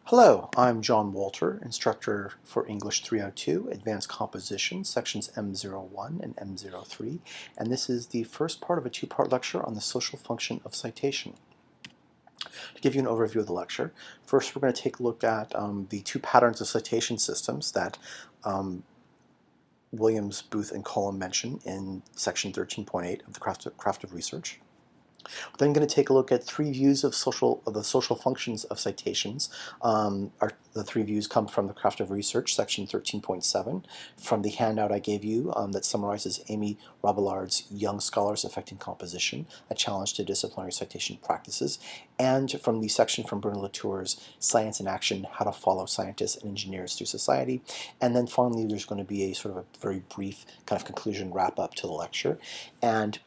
Hello, I'm John Walter, instructor for English 302, Advanced Composition, sections M01 and M03, and this is the first part of a two-part lecture on the social function of citation. To give you an overview of the lecture, first we're going to take a look at the two patterns of citation systems that Williams, Booth, and Cullum mention in section 13.8 of the Craft of Research. We're then going to take a look at three views of the social functions of citations. The three views come from the Craft of Research, section 13.7, from the handout I gave you that summarizes Amy Robillard's Young Scholars Affecting Composition, a Challenge to Disciplinary Citation Practices, and from the section from Bruno Latour's Science in Action, How to Follow Scientists and Engineers Through Society. And then finally, there's going to be a sort of a very brief kind of conclusion wrap-up to the lecture. And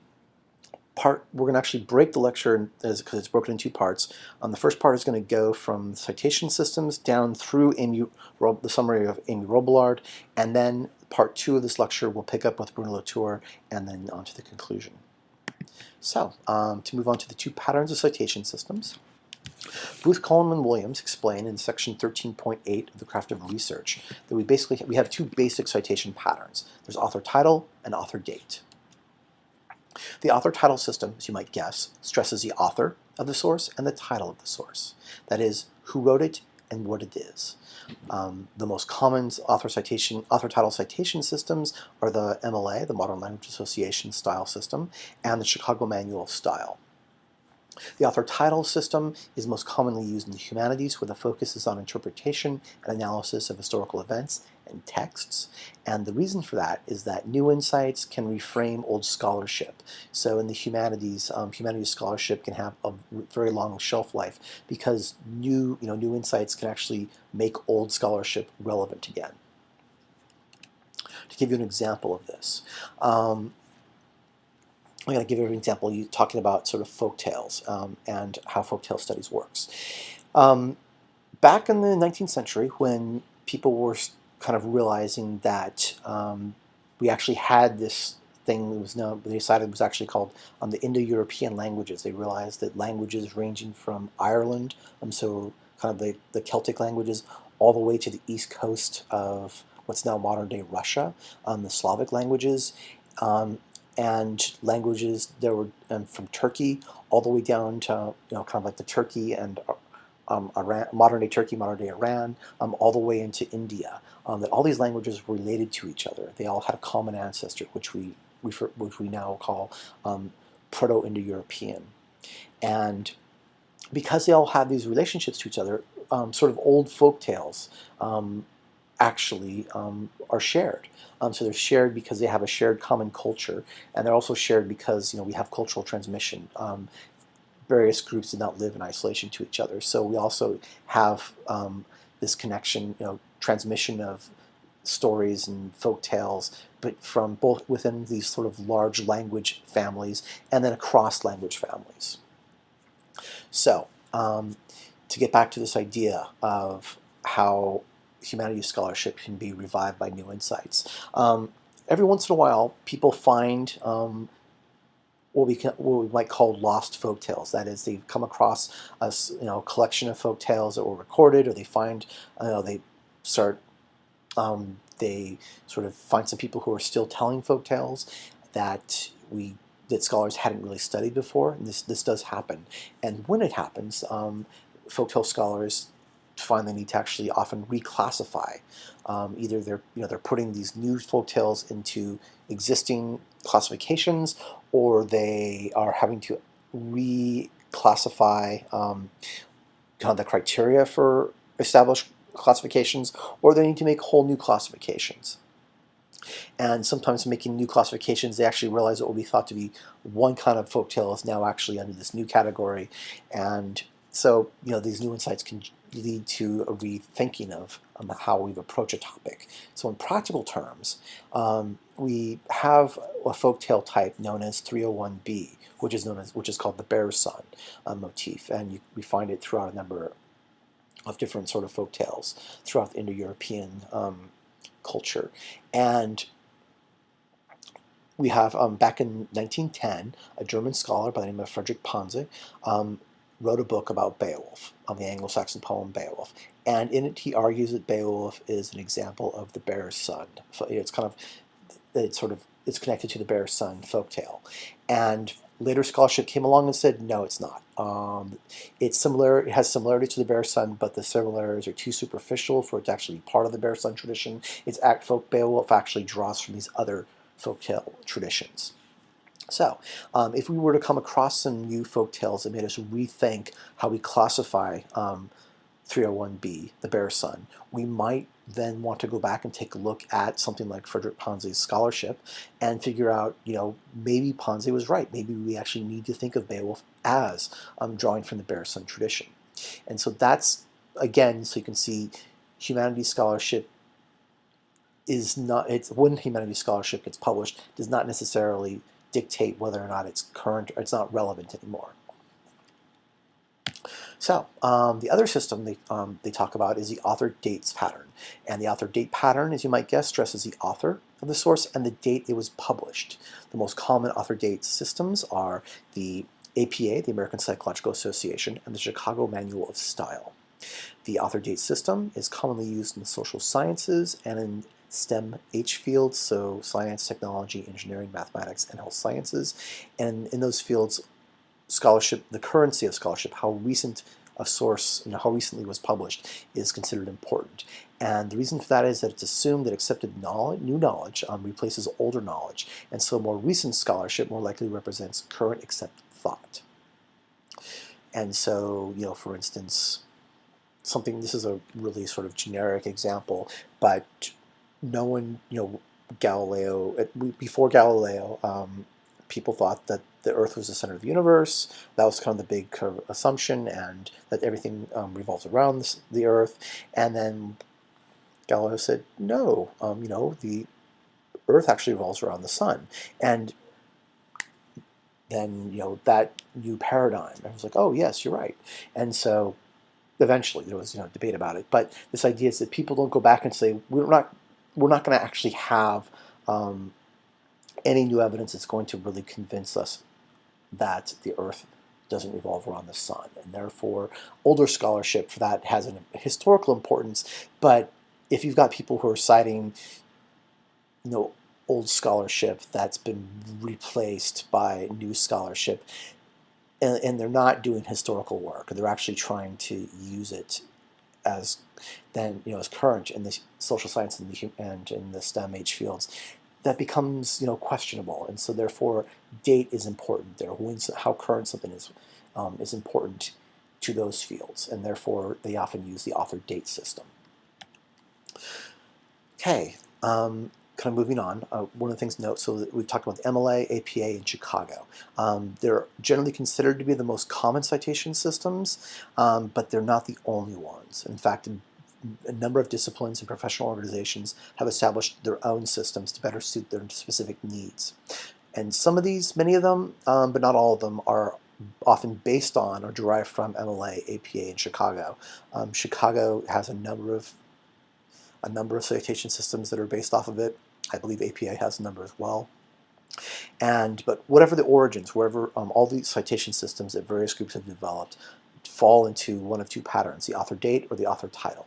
we're going to actually break the lecture because it's broken in two parts. The first part is going to go from citation systems down through the summary of Amy Robillard, and then part two of this lecture will pick up with Bruno Latour and then on to the conclusion. So, to move on to the two patterns of citation systems, Booth, Cullum, and Williams explain in section 13.8 of the Craft of Research that we have two basic citation patterns. There's author title and author date. The author title system, as you might guess, stresses the author of the source and the title of the source. That is, who wrote it and what it is. The most common author title citation systems are the MLA, the Modern Language Association Style System, and the Chicago Manual of Style. The author title system is most commonly used in the humanities, where the focus is on interpretation and analysis of historical events and texts. And the reason for that is that new insights can reframe old scholarship. So in the humanities, humanities scholarship can have a very long shelf life because new insights can actually make old scholarship relevant again. To give you an example of this, I'm going to give you an example talking about sort of folk tales and how folktale studies works. Back in the 19th century, when people were kind of realizing that we actually had this thing that was known, they decided was actually called the Indo-European languages. They realized that languages ranging from Ireland, so kind of the Celtic languages, all the way to the east coast of what's now modern-day Russia, the Slavic languages, and languages that were from Turkey all the way down to kind of like the Turkey and Iran, modern-day Turkey, modern-day Iran, all the way into India. That all these languages were related to each other. They all had a common ancestor, which we now call Proto-Indo-European. And because they all had these relationships to each other, sort of old folk tales actually are shared. So they're shared because they have a shared common culture, and they're also shared because we have cultural transmission. Various groups did not live in isolation to each other, so we also have this connection, transmission of stories and folk tales, but from both within these sort of large language families and then across language families. So, to get back to this idea of how humanities scholarship can be revived by new insights. Every once in a while, people find what we might call lost folk tales. That is, they come across a collection of folk tales that were recorded, or they find they sort of find some people who are still telling folk tales that scholars hadn't really studied before. And this does happen, and when it happens, folktale scholars find they need to actually often reclassify. Either they're putting these new folktales into existing classifications, or they are having to reclassify kind of the criteria for established classifications, or they need to make whole new classifications. And sometimes making new classifications, they actually realize that what we thought to be one kind of folktale is now actually under this new category. And so, these new insights can lead to a rethinking of how we approach a topic. So in practical terms, we have a folktale type known as 301B, which is called the bear's son motif, and we find it throughout a number of different sort of folktales throughout the Indo-European culture. And we have, back in 1910, a German scholar by the name of Friedrich Panse wrote a book about Beowulf, the Anglo-Saxon poem Beowulf, and in it he argues that Beowulf is an example of the bear's son. So it's kind of it's connected to the bear's son folktale, and later scholarship came along and said no, it's not. It's similar. It has similarity to the bear's son, but the similarities are too superficial for it to actually be part of the bear's son tradition. Beowulf actually draws from these other folktale traditions. So, if we were to come across some new folk tales that made us rethink how we classify 301b, the bear's son, we might then want to go back and take a look at something like Frederick Ponze's scholarship and figure out, maybe Ponze was right. Maybe we actually need to think of Beowulf as drawing from the bear's son tradition. And so that's, again, so you can see humanities scholarship is not, when humanities scholarship gets published, does not necessarily dictate whether or not it's current or it's not relevant anymore. So the other system they talk about is the author dates pattern. And the author date pattern, as you might guess, stresses the author of the source and the date it was published. The most common author date systems are the APA, the American Psychological Association, and the Chicago Manual of Style. The author date system is commonly used in the social sciences and in STEM H fields, so science, technology, engineering, mathematics, and health sciences. And in those fields, scholarship, the currency of scholarship, how recent a source, how recently it was published, is considered important. And the reason for that is that it's assumed that accepted knowledge, new knowledge replaces older knowledge. And so more recent scholarship more likely represents current accepted thought. And so, for instance, this is a really sort of generic example, but no one, before Galileo, people thought that the Earth was the center of the universe. That was kind of the big assumption, and that everything revolves around the Earth. And then Galileo said, no, the Earth actually revolves around the sun. And then, that new paradigm, I was like, oh, yes, you're right. And so eventually there was, debate about it. But this idea is that people don't go back and say, we're not going to actually have any new evidence that's going to really convince us that the Earth doesn't revolve around the sun. And therefore, older scholarship for that has a historical importance. But if you've got people who are citing, old scholarship that's been replaced by new scholarship, and they're not doing historical work, they're actually trying to use it as as current in the social science and in the STEM H fields, that becomes questionable. And so therefore date is important there. How current something is important to those fields, and therefore they often use the author date system. Okay, kind of moving on. One of the things to note, so we've talked about the MLA, APA, and Chicago. They're generally considered to be the most common citation systems, but they're not the only ones. In fact, a number of disciplines and professional organizations have established their own systems to better suit their specific needs. And some of these, many of them, but not all of them, are often based on or derived from MLA, APA, and Chicago. Chicago has a number of citation systems that are based off of it. I believe APA has a number as well. But whatever the origins, wherever all these citation systems that various groups have developed fall into one of two patterns, the author date or the author title.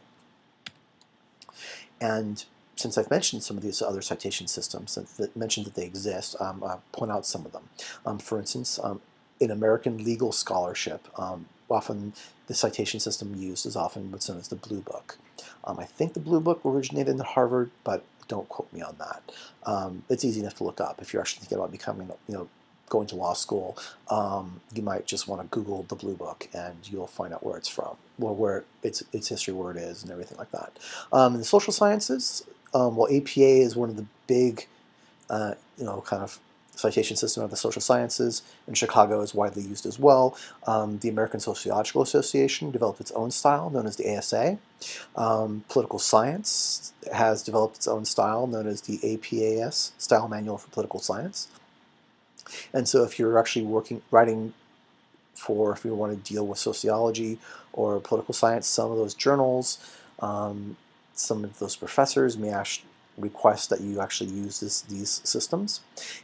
And since I've mentioned some of these other citation systems that mentioned that they exist, I'll point out some of them. For instance, in American legal scholarship, often the citation system used is often what's known as the Blue Book. I think the Blue Book originated in Harvard, but don't quote me on that. It's easy enough to look up if you're actually thinking about becoming, going to law school. You might just want to Google the Blue Book, and you'll find out where it's from, or where its history, where it is, and everything like that. In the social sciences, well, APA is one of the big, kind of citation system of the social sciences. In Chicago is widely used as well. The American Sociological Association developed its own style, known as the ASA. Political science has developed its own style, known as the APAS, Style Manual for Political Science. And so if you're actually writing if you want to deal with sociology or political science, some of those journals, some of those professors may actually request that you actually use these systems.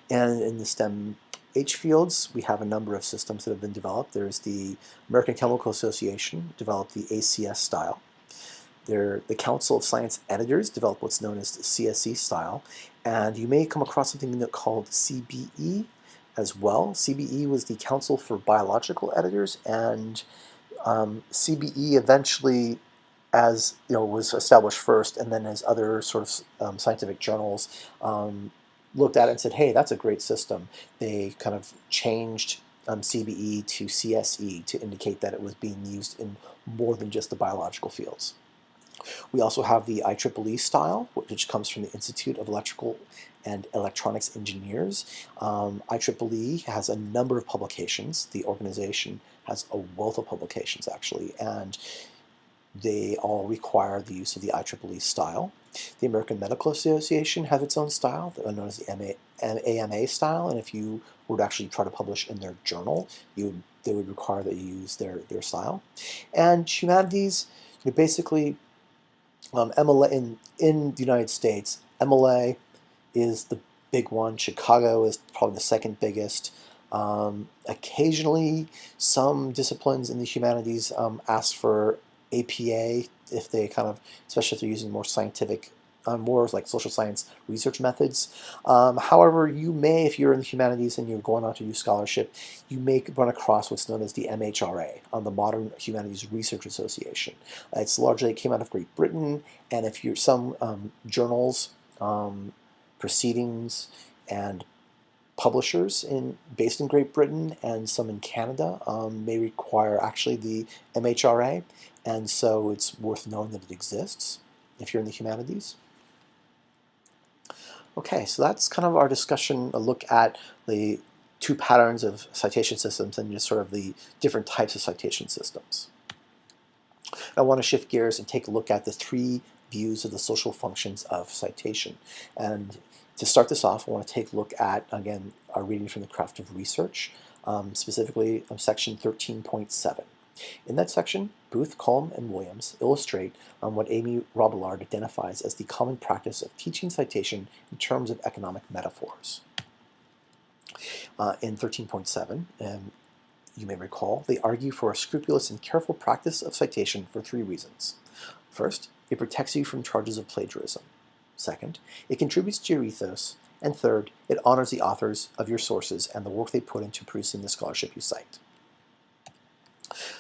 And in the STEM H fields, we have a number of systems that have been developed. There's the American Chemical Association developed the ACS style. The Council of Science Editors developed what's known as the CSE style. And you may come across something called CBE as well. CBE was the Council for Biological Editors, and CBE eventually, as was established first, and then as other sort of scientific journals looked at it and said, hey, that's a great system. They kind of changed CBE to CSE to indicate that it was being used in more than just the biological fields. We also have the IEEE style, which comes from the Institute of Electrical and Electronics Engineers. IEEE has a number of publications. The organization has a wealth of publications, actually, and they all require the use of the IEEE style. The American Medical Association has its own style, known as the AMA style, and if you were to actually try to publish in their journal, they would require that you use their style. And humanities, basically, MLA in the United States, MLA is the big one. Chicago is probably the second biggest. Occasionally, some disciplines in the humanities ask for APA if they especially if they're using more scientific, more like social science research methods. However, you may, if you're in the humanities and you're going on to do scholarship, you may run across what's known as the MHRA, the Modern Humanities Research Association. It came out of Great Britain, and if you're some journals, proceedings, and publishers based in Great Britain and some in Canada may require actually the MHRA, and so it's worth knowing that it exists if you're in the humanities. Okay, so that's kind of our discussion, a look at the two patterns of citation systems and just sort of the different types of citation systems. I want to shift gears and take a look at the three views of the social functions of citation. And to start this off, I want to take a look at, again, our reading from the Craft of Research, specifically section 13.7. In that section, Booth, Culm, and Williams illustrate what Amy Robillard identifies as the common practice of teaching citation in terms of economic metaphors. In 13.7, you may recall, they argue for a scrupulous and careful practice of citation for three reasons. First, it protects you from charges of plagiarism. Second, it contributes to your ethos. And third, it honors the authors of your sources and the work they put into producing the scholarship you cite.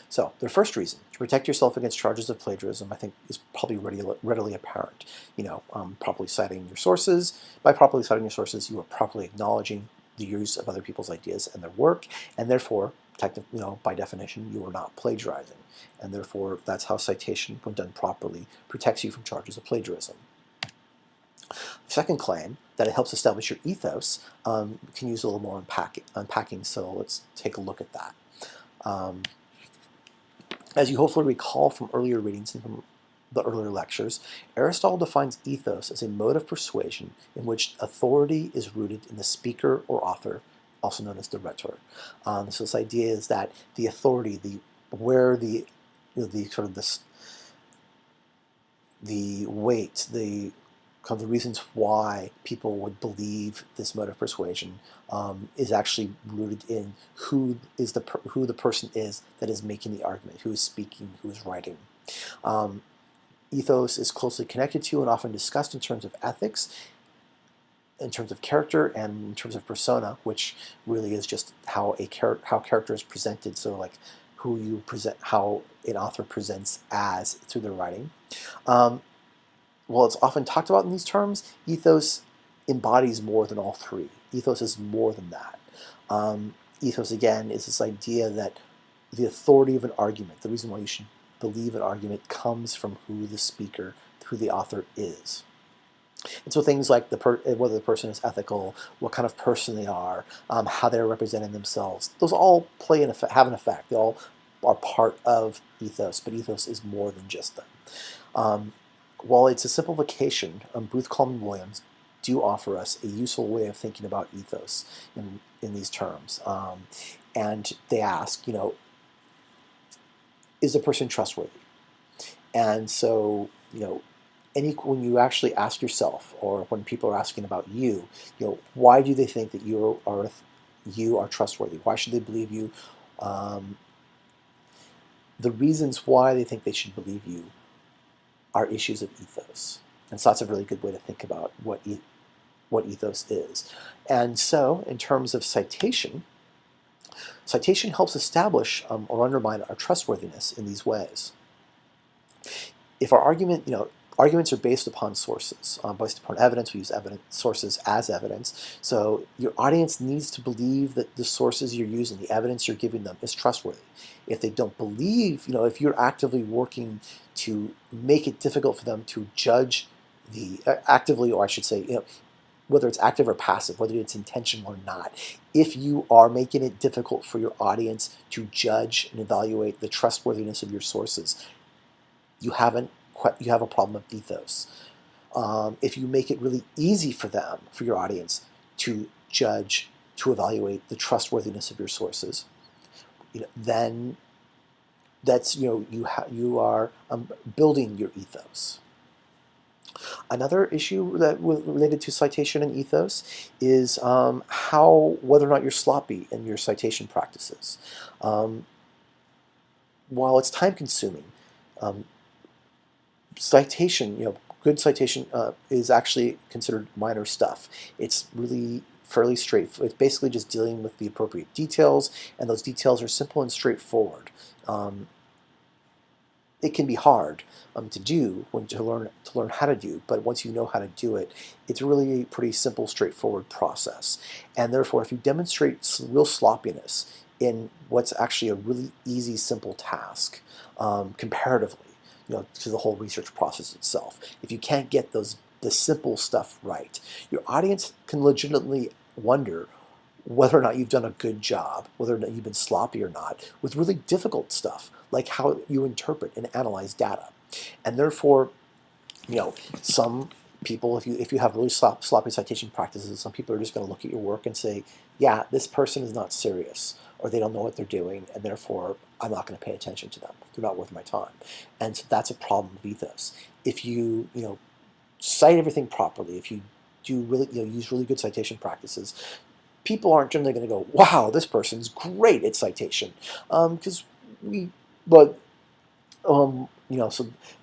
So, their first reason, to protect yourself against charges of plagiarism, I think is probably readily apparent. Properly citing your sources. By properly citing your sources, you are properly acknowledging the use of other people's ideas and their work, and therefore, by definition, you are not plagiarizing. And therefore, that's how citation, when done properly, protects you from charges of plagiarism. Second claim, that it helps establish your ethos, can use a little more unpacking, so let's take a look at that. As you hopefully recall from earlier readings and from the earlier lectures, Aristotle defines ethos as a mode of persuasion in which authority is rooted in the speaker or author, also known as the rhetor. So this idea is that the authority, the weight, the reasons why people would believe this mode of persuasion is actually rooted in who the person is that is making the argument, who is speaking, who is writing. Ethos is closely connected to and often discussed in terms of ethics, in terms of character, and in terms of persona, which really is just how character is presented. So like who you present, how an author presents as through their writing. While it's often talked about in these terms, ethos embodies more than all three. Ethos is more than that. Ethos, again, is this idea that the authority of an argument, the reason why you should believe an argument, comes from who the speaker, who the author is. And so things like whether the person is ethical, what kind of person they are, how they're representing themselves, those all have an effect. They all are part of ethos, but ethos is more than just them. While it's a simplification, Booth, Culm, and Williams do offer us a useful way of thinking about ethos in these terms. And they ask, is a person trustworthy? And so, when you actually ask yourself, or when people are asking about you, why do they think that you you are trustworthy? Why should they believe you? The reasons why they think they should believe you are issues of ethos. And so that's a really good way to think about what ethos is. And so in terms of citation, citation helps establish or undermine our trustworthiness in these ways. If our argument, arguments are based upon sources, based upon evidence. We use sources as evidence. So your audience needs to believe that the sources you're using, the evidence you're giving them, is trustworthy. If they don't believe, if you're actively working to make it difficult for them to judge actively, or I should say, whether it's active or passive, whether it's intentional or not, if you are making it difficult for your audience to judge and evaluate the trustworthiness of your sources, you have a problem of ethos. If you make it really easy for them, for your audience, to judge, to evaluate the trustworthiness of your sources, then that's you are building your ethos. Another issue that related to citation and ethos is whether or not you're sloppy in your citation practices. While it's time consuming, citation, good citation is actually considered minor stuff. It's really fairly straightforward. It's basically just dealing with the appropriate details, and those details are simple and straightforward. It can be hard to do to learn how to do, but once you know how to do it, it's really a pretty simple, straightforward process. And therefore, if you demonstrate real sloppiness in what's actually a really easy, simple task, comparatively, to the whole research process itself, if you can't get the simple stuff right, your audience can legitimately wonder whether or not you've done a good job, whether or not you've been sloppy or not, with really difficult stuff, like how you interpret and analyze data. And therefore, some people, if you have really sloppy citation practices, some people are just going to look at your work and say, yeah, this person is not serious, or they don't know what they're doing, and therefore I'm not going to pay attention to them. They're not worth my time. And so that's a problem of ethos. If you, cite everything properly, if you do really, use really good citation practices, people aren't generally going to go, wow, this person's great at citation. But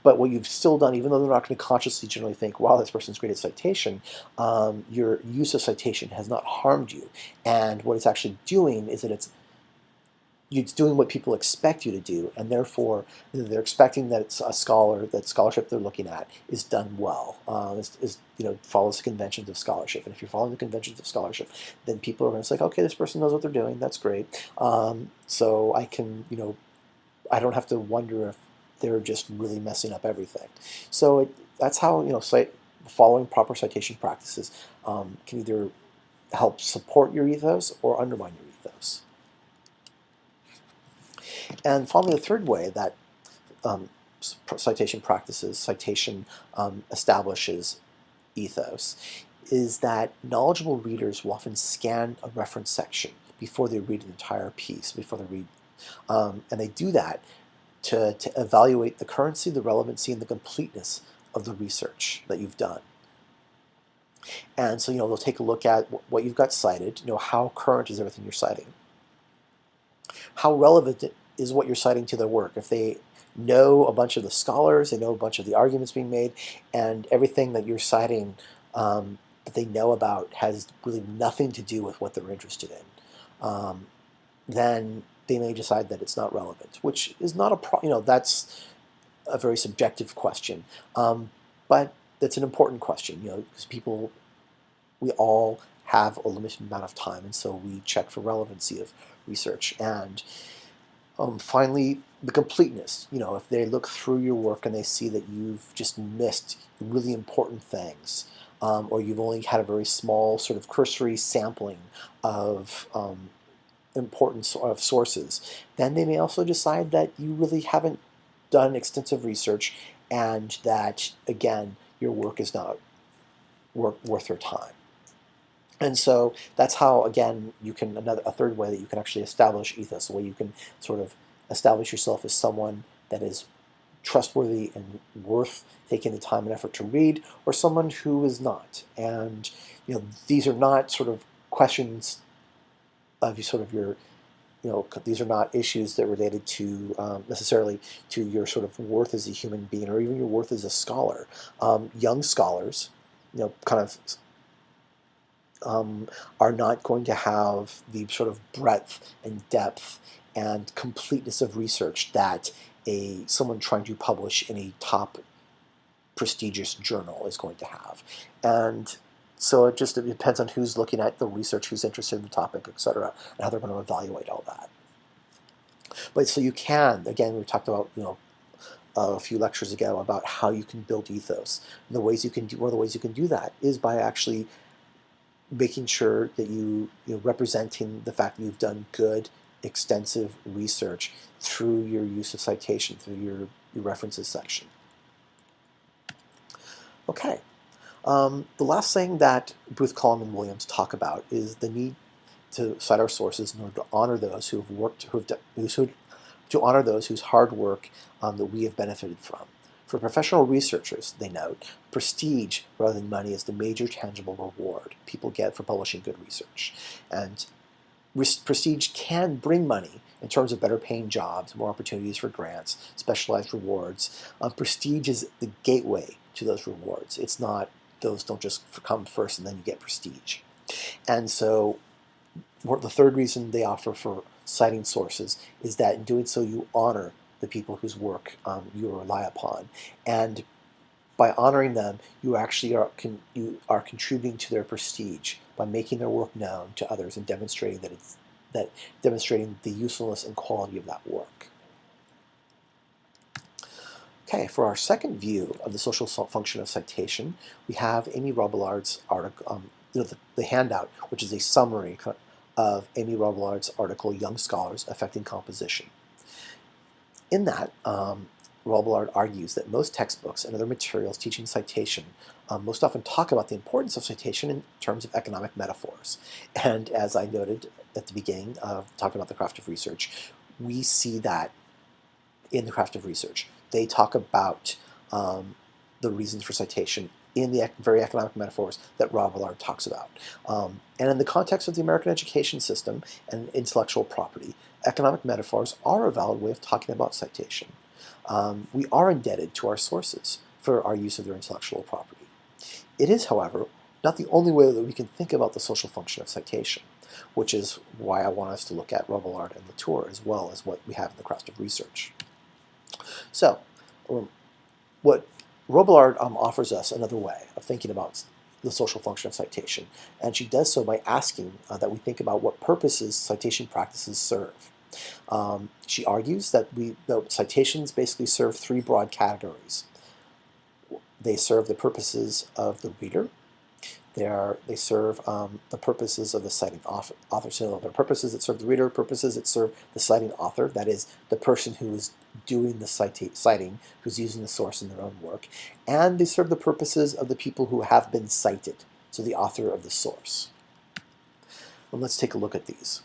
what you've still done, even though they're not going to consciously generally think, wow, this person's great at citation, your use of citation has not harmed you. And what it's actually doing is that it's doing what people expect you to do, and therefore they're expecting that it's that scholarship they're looking at is done well, follows the conventions of scholarship. And if you're following the conventions of scholarship, then people are going to say, okay, this person knows what they're doing, that's great. So I can, I don't have to wonder if they're just really messing up everything. So that's how, following proper citation practices can either help support your ethos or undermine your ethos. And finally, the third way that citation establishes ethos is that knowledgeable readers will often scan a reference section before they read an entire piece, and they do that to evaluate the currency, the relevancy, and the completeness of the research that you've done. And so, they'll take a look at what you've got cited, how current is everything you're citing, how relevant is what you're citing to their work. If they know a bunch of the scholars, they know a bunch of the arguments being made, and everything that you're citing that they know about has really nothing to do with what they're interested in, then they may decide that it's not relevant, which is not that's a very subjective question, but that's an important question, because we all have a limited amount of time, and so we check for relevancy of research. And finally, the completeness. If they look through your work and they see that you've just missed really important things, or you've only had a very small sort of cursory sampling of importance of sources, then they may also decide that you really haven't done extensive research, and that, again, your work is not worth your time. And so that's how, again, you can, a third way that you can actually establish ethos, the way you can sort of establish yourself as someone that is trustworthy and worth taking the time and effort to read, or someone who is not. And these are not sort of questions of sort of your, these are not issues that are related to necessarily to your sort of worth as a human being or even your worth as a scholar. Young scholars, kind of are not going to have the sort of breadth and depth and completeness of research that someone trying to publish in a top prestigious journal is going to have. And so it depends on who's looking at the research, who's interested in the topic, etc., and how they're going to evaluate all that. But so you can, again, we talked about, a few lectures ago about how you can build ethos. And one of the ways you can do that is by actually making sure that you're representing the fact that you've done good, extensive research through your use of citation, through your references section. Okay. The last thing that Booth, Collum, and Williams talk about is the need to cite our sources in order to honor those who have worked, to honor those whose hard work that we have benefited from. For professional researchers, they note, prestige rather than money is the major tangible reward people get for publishing good research. And prestige can bring money in terms of better paying jobs, more opportunities for grants, specialized rewards. Prestige is the gateway to those rewards. It's not, those don't just come first and then you get prestige. And so the third reason they offer for citing sources is that in doing so you honor the people whose work you rely upon. And by honoring them, you actually are contributing to their prestige by making their work known to others and demonstrating demonstrating the usefulness and quality of that work. Okay, for our second view of the social function of citation, we have Amy Robillard's article, the handout, which is a summary of Amy Robillard's article, Young Scholars Affecting Composition. In that, Robillard argues that most textbooks and other materials teaching citation most often talk about the importance of citation in terms of economic metaphors. And as I noted at the beginning of talking about the craft of research, we see that in the craft of research. They talk about the reasons for citation in the very economic metaphors that Robillard talks about. And in the context of the American education system and intellectual property, economic metaphors are a valid way of talking about citation. We are indebted to our sources for our use of their intellectual property. It is, however, not the only way that we can think about the social function of citation, which is why I want us to look at Robillard and Latour as well as what we have in the craft of research. So, what Robillard offers us another way of thinking about the social function of citation, and she does so by asking that we think about what purposes citation practices serve. She argues that citations basically serve three broad categories. They serve the purposes of the reader. They serve the purposes of the citing author. So there are purposes that serve the reader, purposes that serve the citing author, that is, the person who is doing the citing, who's using the source in their own work, and they serve the purposes of the people who have been cited, so the author of the source. And let's take a look at these.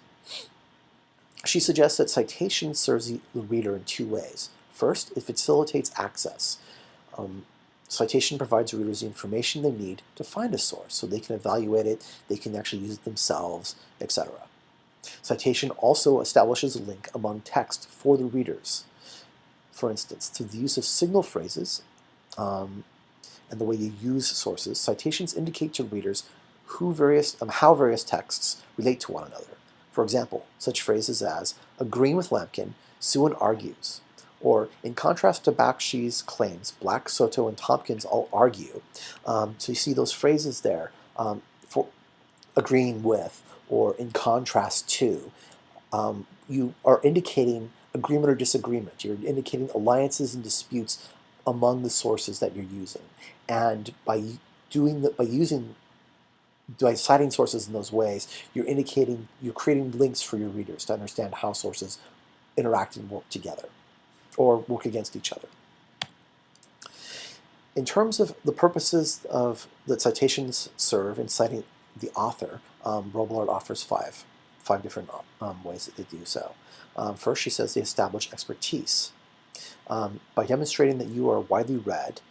She suggests that citation serves the reader in two ways. First, it facilitates access. Citation provides readers the information they need to find a source, so they can evaluate it, they can actually use it themselves, etc. Citation also establishes a link among text for the readers. For instance, through the use of signal phrases and the way you use sources, citations indicate to readers how various texts relate to one another. For example, such phrases as, agreeing with Lampkin, Sewin argues, or in contrast to Bakshi's claims, Black, Soto, and Tompkins all argue. So you see those phrases there, for agreeing with, or in contrast to. You are indicating agreement or disagreement. You're indicating alliances and disputes among the sources that you're using. And by citing sources in those ways, you're creating links for your readers to understand how sources interact and work together, or work against each other. In terms of the purposes that citations serve in citing the author, Robillard offers five different ways that they do so. First, she says they establish expertise. By demonstrating that you are widely read,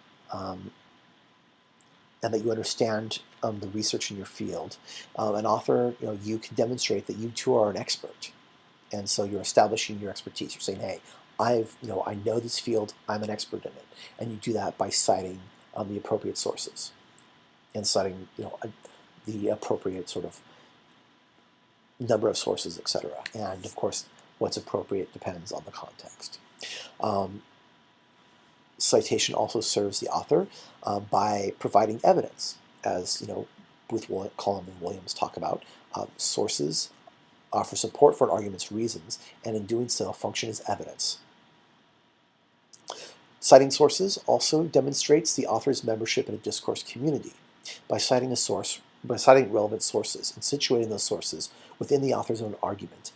and that you understand the research in your field. An author, you can demonstrate that you too are an expert, and so you're establishing your expertise. You're saying, hey, I know this field, I'm an expert in it, and you do that by citing the appropriate sources and citing, the appropriate sort of number of sources, etc. And of course, what's appropriate depends on the context. Citation also serves the author by providing evidence, as with what Collin and Williams talk about. Sources offer support for an argument's reasons, and in doing so, function as evidence. Citing sources also demonstrates the author's membership in a discourse community. By citing relevant sources and situating those sources within the author's own argument,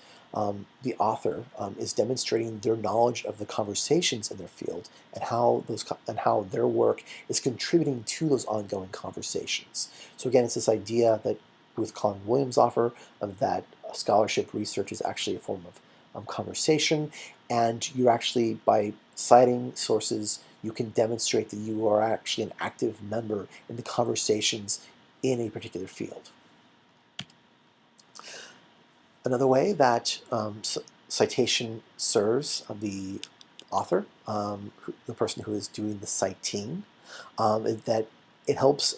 the author is demonstrating their knowledge of the conversations in their field and how their work is contributing to those ongoing conversations. So again, it's this idea that with Collin Williams offer that scholarship research is actually a form of conversation, and you actually, by citing sources, you can demonstrate that you are actually an active member in the conversations in a particular field. Another way that citation serves the author, the person who is doing the citing, is that it helps.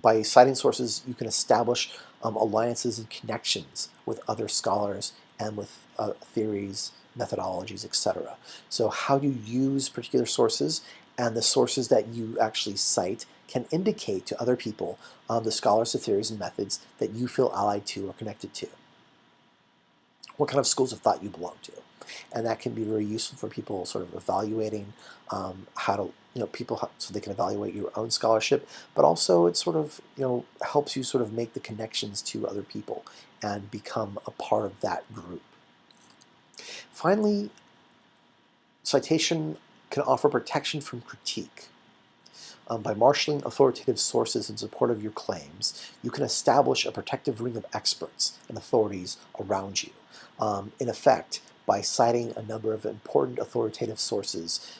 By citing sources, you can establish alliances and connections with other scholars and with theories, methodologies, etc. So how you use particular sources and the sources that you actually cite can indicate to other people the scholars, the theories, and methods that you feel allied to or connected to. What kind of schools of thought you belong to. And that can be very useful for people sort of evaluating how to, so they can evaluate your own scholarship, but also it sort of, helps you sort of make the connections to other people and become a part of that group. Finally, citation can offer protection from critique. By marshaling authoritative sources in support of your claims, you can establish a protective ring of experts and authorities around you. In effect, by citing a number of important authoritative sources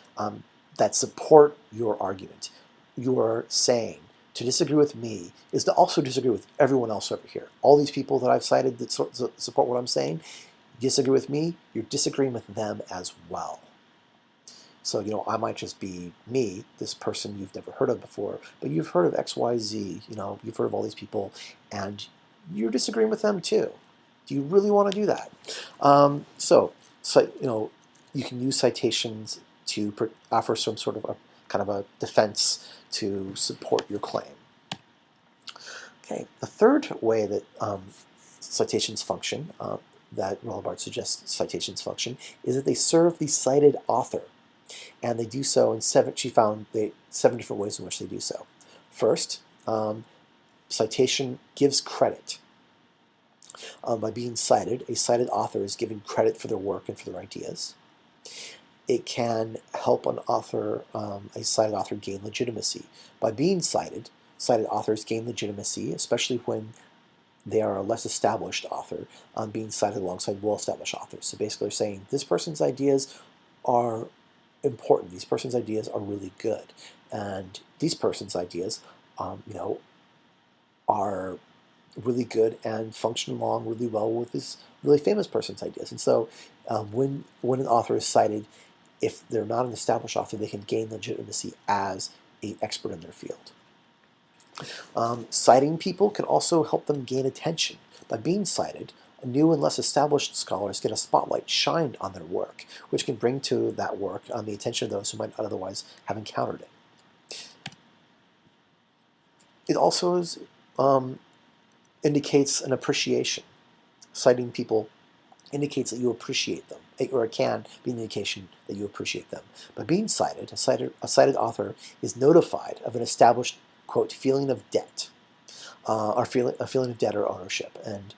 that support your argument, you are saying to disagree with me is to also disagree with everyone else over here. All these people that I've cited that support what I'm saying, disagree with me, you're disagreeing with them as well. So, I might just be me, this person you've never heard of before, but you've heard of X, Y, Z, you've heard of all these people, and you're disagreeing with them too. Do you really want to do that? So, you can use citations to offer some sort of a kind of a defense to support your claim. Okay, the third way that citations function, that Rollabard suggests citations function, is that they serve the cited author. And they do so in she found 7 different ways in which they do so. First, citation gives credit. By being cited, a cited author is given credit for their work and for their ideas. It can help an author, a cited author, gain legitimacy. By being cited authors gain legitimacy, especially when they are a less established author, being cited alongside well-established authors. So basically they're saying, this person's ideas are important. These person's ideas are really good, and these person's ideas, are really good and function along really well with this really famous person's ideas. And so, when an author is cited, if they're not an established author, they can gain legitimacy as an expert in their field. Citing people can also help them gain attention. By being cited, new and less established scholars get a spotlight shined on their work, which can bring to that work the attention of those who might not otherwise have encountered it. It also indicates an appreciation. Citing people indicates that you appreciate them, or it can be an indication that you appreciate them. By being cited, a cited author is notified of an established, quote, feeling of debt, or a feeling of debt or ownership. And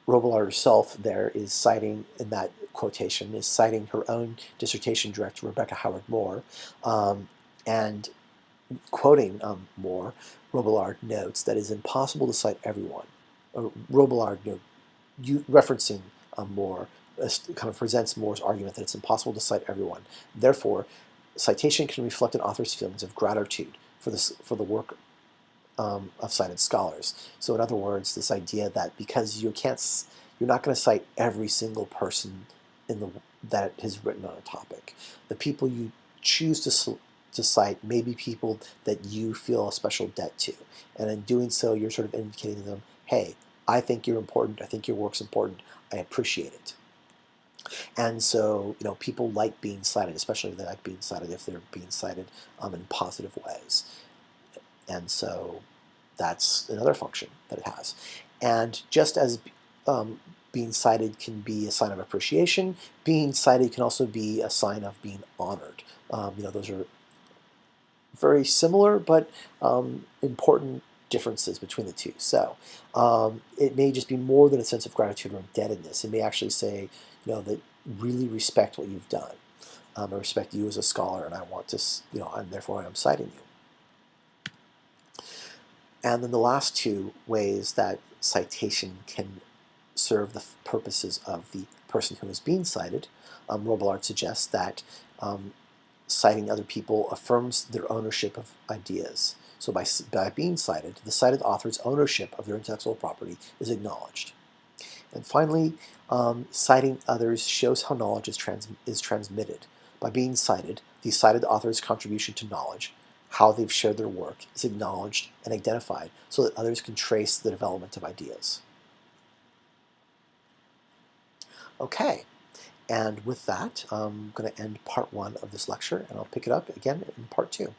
Robillard herself there is citing, in that quotation, is citing her own dissertation director, Rebecca Howard Moore, and quoting Moore, Robillard notes that it is impossible to cite everyone. Robillard, referencing Moore, kind of presents Moore's argument that it's impossible to cite everyone. Therefore, citation can reflect an author's feelings of gratitude for the work of cited scholars. So in other words, this idea that because you're not going to cite every single person that has written on a topic. The people you choose to cite may be people that you feel a special debt to. And in doing so, you're sort of indicating to them, hey, I think you're important. I think your work's important. I appreciate it. And so, people like being cited, especially they like being cited if they're being cited in positive ways. And so that's another function that it has. And just as being cited can be a sign of appreciation, being cited can also be a sign of being honored. Those are very similar but important differences between the two. So it may just be more than a sense of gratitude or indebtedness. It may actually say, that really respect what you've done. I respect you as a scholar, and I want to, and therefore I'm citing you. And then the last two ways that citation can serve the purposes of the person who is being cited, Robillard suggests that citing other people affirms their ownership of ideas. So by being cited, the cited author's ownership of their intellectual property is acknowledged. And finally, citing others shows how knowledge is transmitted. By being cited, the cited author's contribution to knowledge, how they've shared their work, is acknowledged and identified so that others can trace the development of ideas. Okay, and with that, I'm going to end part 1 of this lecture, and I'll pick it up again in part 2.